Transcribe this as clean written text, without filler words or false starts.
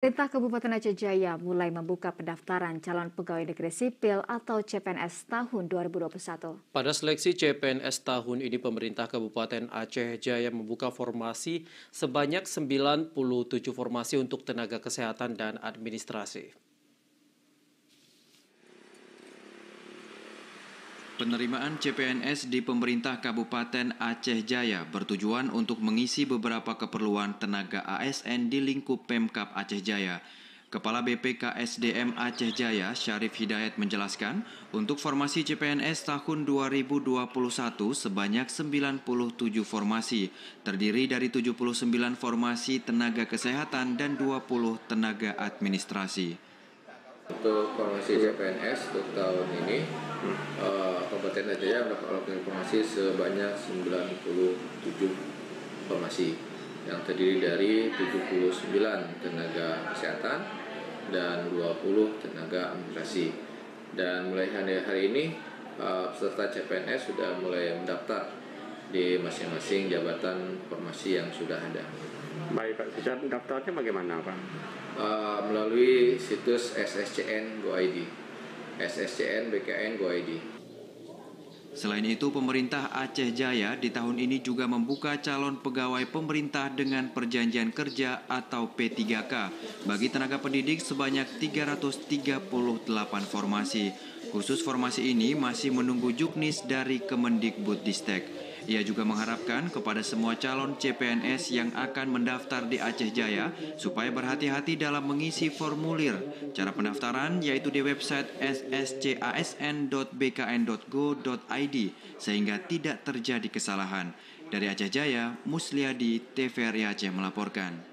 Pemerintah Kabupaten Aceh Jaya mulai membuka pendaftaran calon pegawai negeri sipil atau CPNS tahun 2021. Pada seleksi CPNS tahun ini, pemerintah Kabupaten Aceh Jaya membuka formasi sebanyak 97 formasi untuk tenaga kesehatan dan administrasi. Penerimaan CPNS di pemerintah Kabupaten Aceh Jaya bertujuan untuk mengisi beberapa keperluan tenaga ASN di lingkup Pemkab Aceh Jaya. Kepala BPKSDM Aceh Jaya, Syarif Hidayat menjelaskan, untuk formasi CPNS tahun 2021 sebanyak 97 formasi, terdiri dari 79 formasi tenaga kesehatan dan 20 tenaga administrasi. Untuk formasi CPNS untuk tahun ini, Kabupaten Aceh Jaya mendapat informasi sebanyak 97 formasi yang terdiri dari 79 tenaga kesehatan dan 20 tenaga administrasi. Dan mulai hari ini, peserta CPNS sudah mulai mendaftar di masing-masing jabatan formasi yang sudah ada. Baik Pak, sejak daftarnya bagaimana Pak? Melalui situs SSCN Go.id, SSCN BKN Go.id. Selain itu, pemerintah Aceh Jaya di tahun ini juga membuka calon pegawai pemerintah dengan perjanjian kerja atau P3K bagi tenaga pendidik sebanyak 338 formasi. Khusus formasi ini masih menunggu juknis dari Kemendikbudristek. Ia juga mengharapkan kepada semua calon CPNS yang akan mendaftar di Aceh Jaya supaya berhati-hati dalam mengisi formulir. Cara pendaftaran yaitu di website sscasn.bkn.go.id sehingga tidak terjadi kesalahan. Dari Aceh Jaya, Musliadi, TVRI Aceh melaporkan.